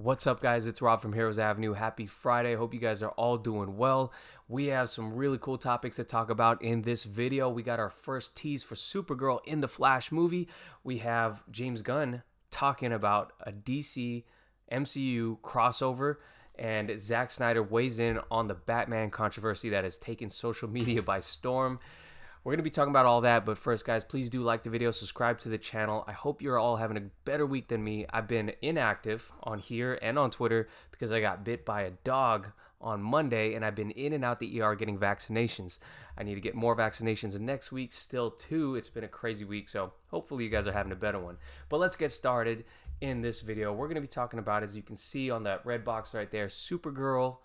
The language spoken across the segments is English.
What's up, guys? It's Rob from Heroes Avenue. Happy Friday. Hope you guys are all doing well. We have some really cool topics to talk about in this video. We got our first tease for Supergirl in the Flash movie. We have James Gunn talking about a DC MCU crossover, and Zack Snyder weighs in on the Batman controversy that has taken social media by storm. We're going to be talking about all that, but first, guys, please do like the video, subscribe to the channel. I hope you're all having a better week than me. I've been inactive on here and on Twitter because I got bit by a dog on Monday, and I've been in and out the ER getting vaccinations. I need to get more vaccinations next week still, too. It's been a crazy week, so hopefully you guys are having a better one. But let's get started in this video. We're going to be talking about, as you can see on that red box right there, Supergirl.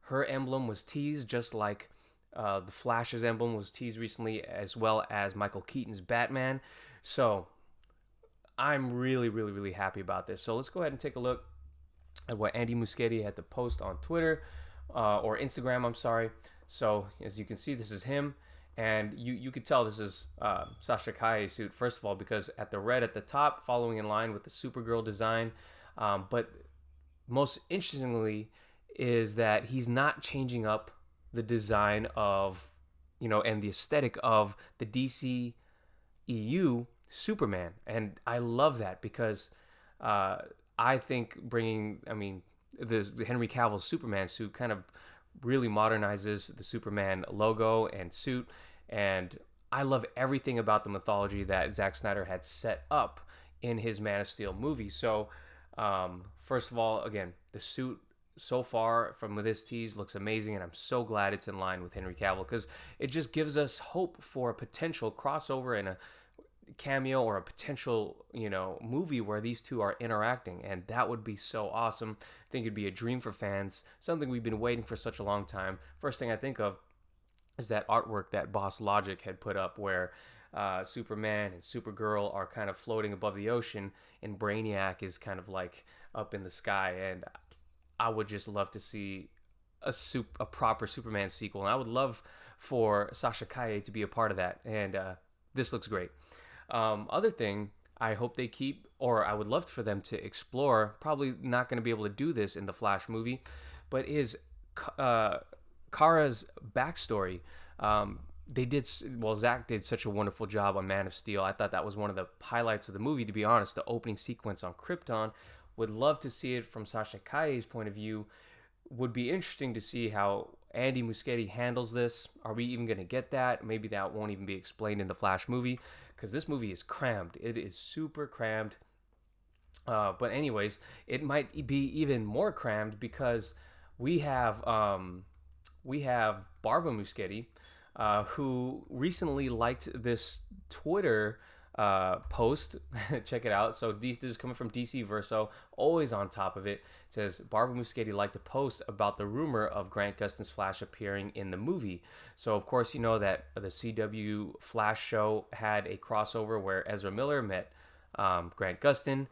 Her emblem was teased just like the Flash's emblem was teased recently, as well as Michael Keaton's Batman. So I'm really happy about this. So let's go ahead and take a look at what Andy Muschietti had to post on Twitter or Instagram, I'm sorry. So as you can see, this is him, and you could tell this is Sasha Calle's suit, first of all, because at the red at the top, following in line with the Supergirl design. But most interestingly is that he's not changing up the design of, and the aesthetic of the DC EU Superman. And I love that because I think this Henry Cavill's Superman suit kind of really modernizes the Superman logo and suit. And I love everything about the mythology that Zack Snyder had set up in his Man of Steel movie. So first of all, again, the suit so far from this tease looks amazing, and I'm so glad it's in line with Henry Cavill because it just gives us hope for a potential crossover and a cameo or a potential, movie where these two are interacting, and that would be so awesome. I think it'd be a dream for fans, something we've been waiting for such a long time. First thing I think of is that artwork that Boss Logic had put up where Superman and Supergirl are kind of floating above the ocean, and Brainiac is kind of like up in the sky. And I would just love to see a proper Superman sequel, and I would love for Sasha Calle to be a part of that. And this looks great. Other thing I hope they keep, or I would love for them to explore, probably not going to be able to do this in the Flash movie, but is Kara's backstory. Zack did such a wonderful job on Man of Steel. I thought that was one of the highlights of the movie, to be honest, the opening sequence on Krypton. Would love to see it from Sasha Calle's point of view. Would be interesting to see how Andy Muschietti handles this. Are we even going to get that? Maybe that won't even be explained in the Flash movie, because this movie is crammed. It is super crammed. But anyways, it might be even more crammed because we have Barbara Muschietti, who recently liked this Twitter post. Check it out. So this is coming from DC Verso, always on top of it. It says Barbara Muschietti liked a post about the rumor of Grant Gustin's Flash appearing in the movie. So of course you know that the CW Flash show had a crossover where Ezra Miller met Grant Gustin,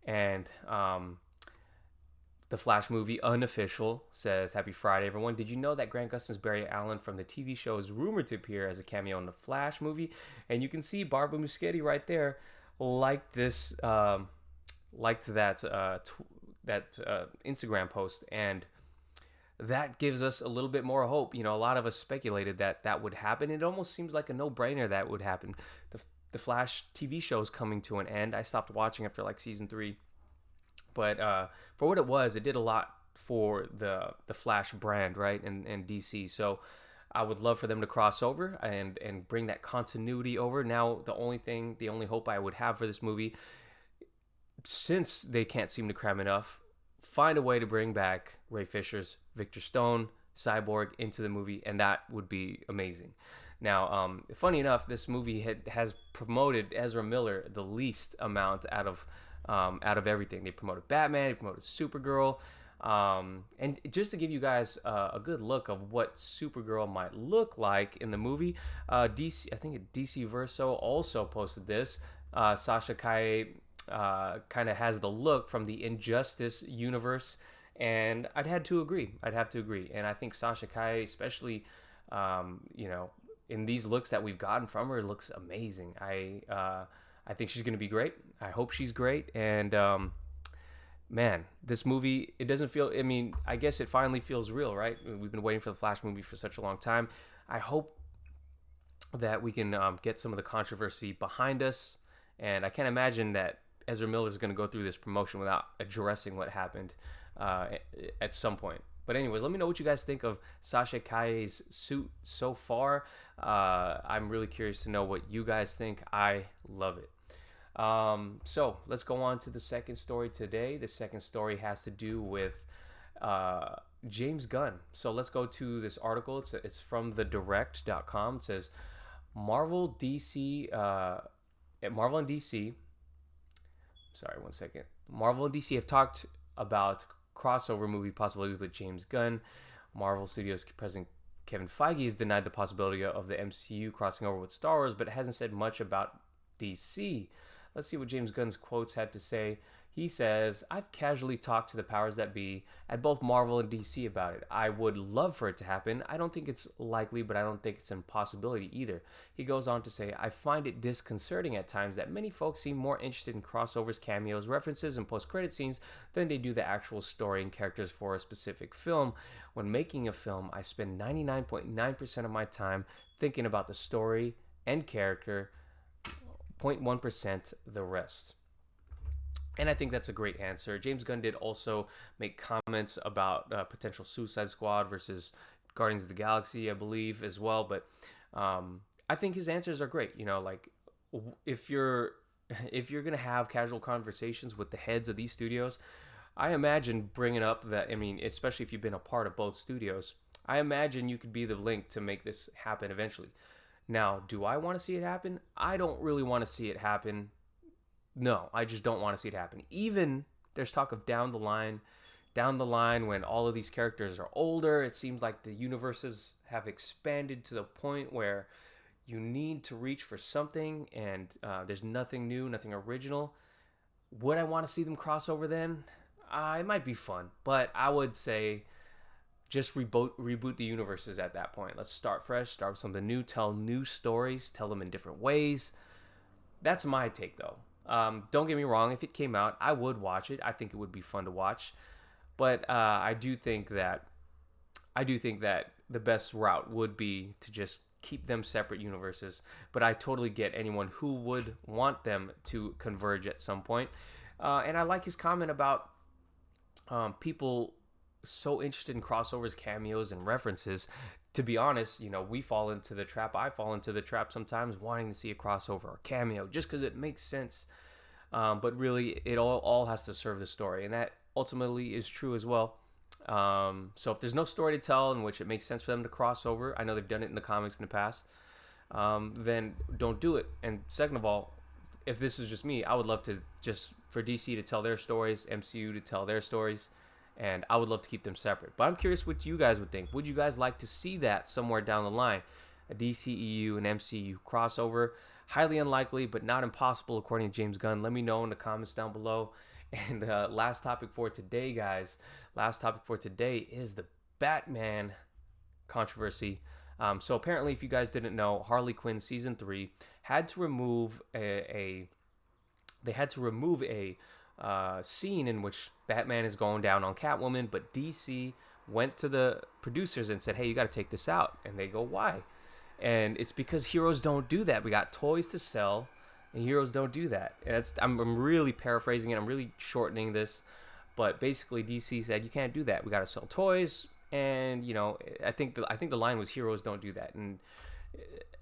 and the Flash movie Unofficial says, "Happy Friday, everyone. Did you know that Grant Gustin's Barry Allen from the TV show is rumored to appear as a cameo in the Flash movie?" And you can see Barbara Muschietti right there liked this, liked that Instagram post, and that gives us a little bit more hope. A lot of us speculated that would happen. It almost seems like a no-brainer that would happen. The Flash TV show is coming to an end. I stopped watching after like season 3. But for what it was, it did a lot for the Flash brand, right, and DC. So I would love for them to cross over and bring that continuity over. Now, the only hope I would have for this movie, since they can't seem to cram enough, find a way to bring back Ray Fisher's Victor Stone, Cyborg, into the movie, and that would be amazing. Now, funny enough, this movie has promoted Ezra Miller the least amount out of everything. They promoted Batman, they promoted Supergirl, and just to give you guys a good look of what Supergirl might look like in the movie, DC Verso also posted this. Sasha Calle kind of has the look from the Injustice universe, and I'd have to agree. And I think Sasha Calle, especially, in these looks that we've gotten from her, looks amazing. I think she's going to be great. I hope she's great. And man, this movie, it doesn't feel, I mean, I guess it finally feels real, right? We've been waiting for the Flash movie for such a long time. I hope that we can get some of the controversy behind us. And I can't imagine that Ezra Miller is going to go through this promotion without addressing what happened uh, at some point. But anyways, let me know what you guys think of Sasha Calle's suit so far. I'm really curious to know what you guys think. I love it. So let's go on to the second story today. The second story has to do with James Gunn. So let's go to this article. It's from thedirect.com. It says Marvel DC, Marvel and DC. Sorry, one second. Marvel and DC have talked about crossover movie possibilities with James Gunn. Marvel Studios president Kevin Feige has denied the possibility of the MCU crossing over with Star Wars, but hasn't said much about DC. Let's see what James Gunn's quotes had to say. He says, I've casually talked to the powers that be at both Marvel and DC about it. I would love for it to happen. I don't think it's likely, but I don't think it's an impossibility either. He goes on to say, I find it disconcerting at times that many folks seem more interested in crossovers, cameos, references, and post-credit scenes than they do the actual story and characters for a specific film. When making a film, I spend 99.9% of my time thinking about the story and character, 0.1% the rest. And I think that's a great answer. James Gunn did also make comments about potential Suicide Squad versus Guardians of the Galaxy, I believe, as well. But I think his answers are great. You know, like if you're gonna have casual conversations with the heads of these studios, I imagine bringing up that. I mean, especially if you've been a part of both studios, I imagine you could be the link to make this happen eventually. Now, do I want to see it happen? I don't really want to see it happen. No, I just don't want to see it happen. Even there's talk of down the line when all of these characters are older, it seems like the universes have expanded to the point where you need to reach for something and there's nothing new, nothing original. Would I want to see them cross over then? It might be fun, but I would say just reboot the universes at that point. Let's start fresh, start with something new, tell new stories, tell them in different ways. That's my take though. Don't get me wrong. If it came out, I would watch it. I think it would be fun to watch. But I do think that the best route would be to just keep them separate universes. But I totally get anyone who would want them to converge at some point. And I like his comment about people so interested in crossovers, cameos, and references. To be honest, you know, we fall into the trap. I fall into the trap sometimes wanting to see a crossover or cameo just because it makes sense. But really, it all has to serve the story. And that ultimately is true as well. So if there's no story to tell in which it makes sense for them to cross over, I know they've done it in the comics in the past, then don't do it. And second of all, if this is just me, I would love to just for DC to tell their stories, MCU to tell their stories. And I would love to keep them separate. But I'm curious what you guys would think. Would you guys like to see that somewhere down the line? A DCEU and MCU crossover? Highly unlikely, but not impossible according to James Gunn. Let me know in the comments down below. And last topic for today, guys. Last topic for today is the Batman controversy. So apparently, if you guys didn't know, Harley Quinn Season 3 had to remove a scene in which Batman is going down on Catwoman, but DC went to the producers and said, hey, you got to take this out. And they go, why? And it's because heroes don't do that. We got toys to sell, and heroes don't do that. And I'm really paraphrasing it. I'm really shortening this. But basically, DC said, you can't do that. We got to sell toys. And, you know, I think the line was heroes don't do that. And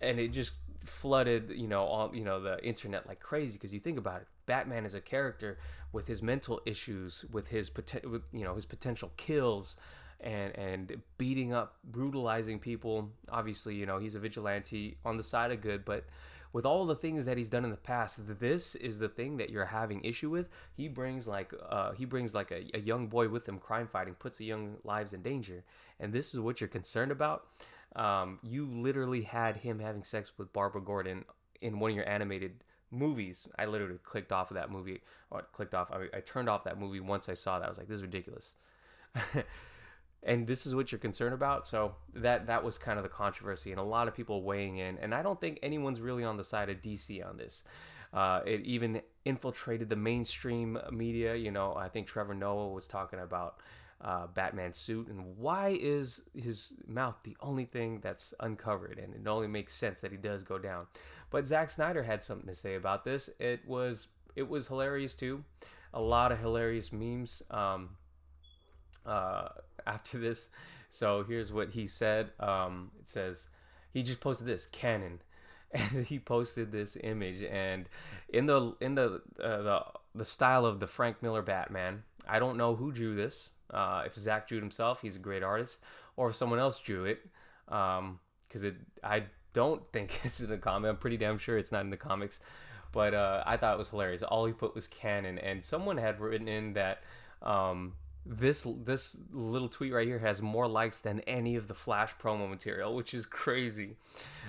it just flooded, you know, all, you know, the internet like crazy, because you think about it. Batman is a character with his mental issues, with his potential kills, and beating up, brutalizing people. Obviously, you know, he's a vigilante on the side of good, but with all the things that he's done in the past, this is the thing that you're having issue with. He brings like a young boy with him, crime fighting, puts the young lives in danger, and this is what you're concerned about. You literally had him having sex with Barbara Gordon in one of your animated movies. I literally clicked off of that movie, I turned off that movie once I saw that. I was like, this is ridiculous. And this is what you're concerned about. So that was kind of the controversy, and a lot of people weighing in, and I don't think anyone's really on the side of DC on this. It even infiltrated the mainstream media. You know, I think Trevor Noah was talking about Batman's suit and why is his mouth the only thing that's uncovered, and it only makes sense that he does go down. But Zack Snyder had something to say about this. It was hilarious too. A lot of hilarious memes after this. So here's what he said. It says he just posted this canon, and he posted this image, and in the style of the Frank Miller Batman. I don't know who drew this. If Zack drew it himself, he's a great artist, or if someone else drew it, because I don't think it's in the comic. I'm pretty damn sure it's not in the comics, but I thought it was hilarious. All he put was canon, and someone had written in that this little tweet right here has more likes than any of the Flash promo material, which is crazy.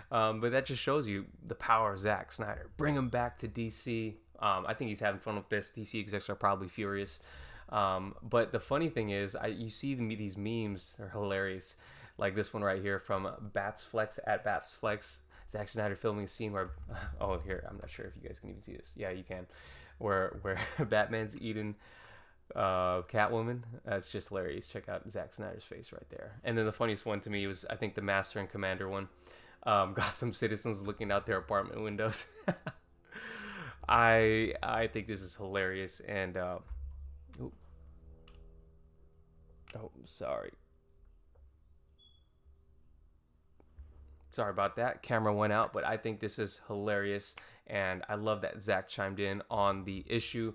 But that just shows you the power of Zack Snyder. Bring him back to DC. I think he's having fun with this. DC execs are probably furious. But the funny thing is, you see these memes, they're hilarious. Like this one right here from Bats Flex at Bats Flex. Zack Snyder filming a scene where, oh, here, I'm not sure if you guys can even see this. Yeah, you can. Where Batman's eating Catwoman. That's just hilarious. Check out Zack Snyder's face right there. And then the funniest one to me was, I think, the Master and Commander one. Gotham citizens looking out their apartment windows. I think this is hilarious. And sorry about that. Camera went out, but I think this is hilarious, and I love that Zack chimed in on the issue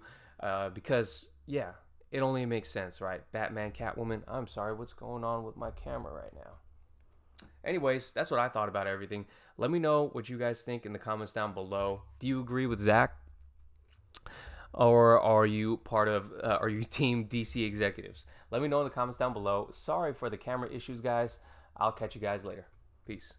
because, yeah, it only makes sense, right? Batman, Catwoman. I'm sorry, what's going on with my camera right now? Anyways, that's what I thought about everything. Let me know what you guys think in the comments down below. Do you agree with Zack? Or are you are you team DC executives? Let me know in the comments down below. Sorry for the camera issues, guys. I'll catch you guys later. Peace.